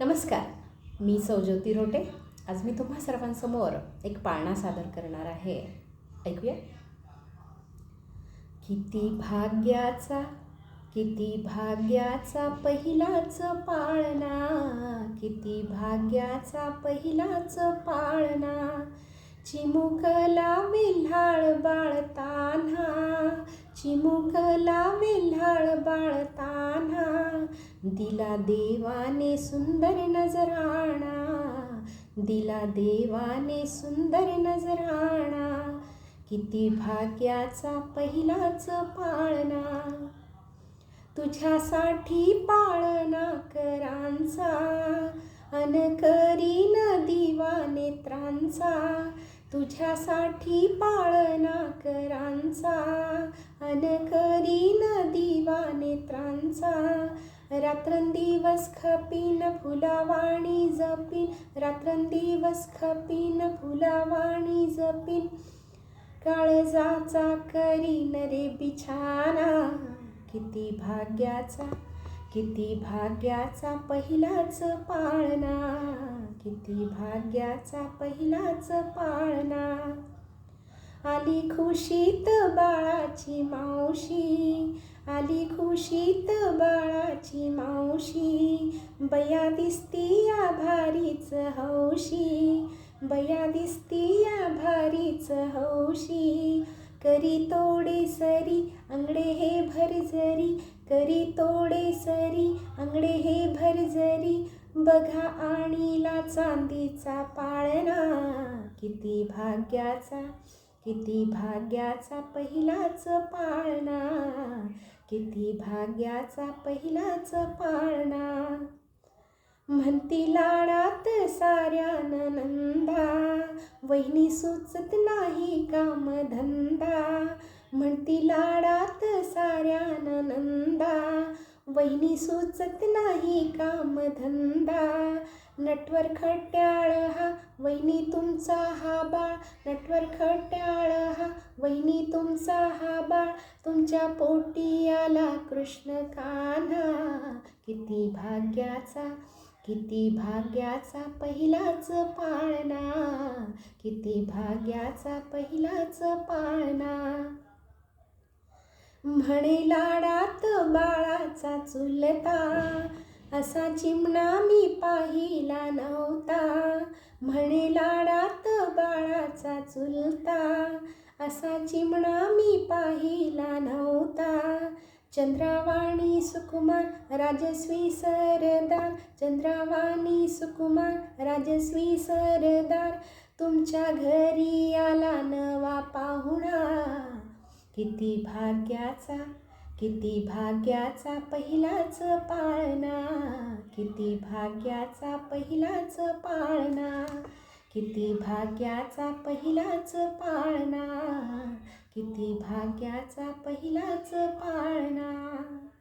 नमस्कार, मी सौज्योती रोटे. आज मी तुम्हा सर्वांसमोर एक पाळणा सादर करणार आहे. ऐकूया. किती भाग्याचा, किती भाग्याचा पहिलाच पाळणा, किती भाग्याचा पहिलाच पाळणा. चिमुकला वेल्हाळ बाळताना, चिमुकला वेल्हाळ बाळताना, दिला देवाने सुंदर नजराणा, दिला देवाने सुंदर नजराणा. किती भाग्याचा पहिलाच पाळणा. तुझ्यासाठी पाळणा करांचा, अन करीन दिवा नेत्रांचा. तुझ्यासाठी पाळणा करांचा, अन करीन दिवा नेत्रांचा. रात्रंदिवस खपीन फुलावाणी जपीन, रात्रंदिवस खपीन फुलावाणी जपीन. काळजाचा करीन रे बिछाना. किती भाग्याचा, किती भाग्याचा पहिलाच पाळणा, किती भाग्याचा पहिलाच पाळणा. आली खुशीत बाळाची मावशी, आली खुशीत बाळाची मावशी. बया दिसती आभारीच हौशी, बया दिसती आभारीच हौशी. करी तोडे सरी अंगडे हे भरजरी, करी तोडे सरी अंगडे हे भरजरी. बघा आणीला चांदीचा पाळणा. किती भाग्याचा, किती भाग्याचा पहिलाच पाळणा, किती भाग्याचा पहिलाच पाळणा. म्हणती लाडात साऱ्या नंदा, वहिनी सुचत नाही कामधंदा. म्हणती लाडात साऱ्या नंदा, वहिनी सुचत नाही कामधंदा. नटवर खट्याळ हा वहिनी तुमचा हा बाळ, नटवर खट्याळ हा वहिनी तुमचा हा बाळ. तुमच्या पोटी आला कृष्ण कान्हा. किती भाग्याचा, किती भाग्याचा पहिलाच पाळणा, किती भाग्याचा पहिलाच पाळणा. म्हणे लाडात बाळाचा चुलता, असा चिमणा मी पाहिला नव्हता. म्हणे लाडात बाळाचा चुलता, असा चिमणा मी पाहिला नव्हता. चंद्रावाणी सुकुमार राजस्वी सरदार, चंद्रावाणी सुकुमार राजस्वी सरदार. तुमच्या घरी आला नवा पाहुणा. किती भाग्याचा, किती भाग्याचा पहिलाच पाळणा, किती भाग्याचा पहिलाच पाळणा. किती भाग्याचा पहिलाच पाळणा, किती भाग्याचा पहिलाच पाळणा.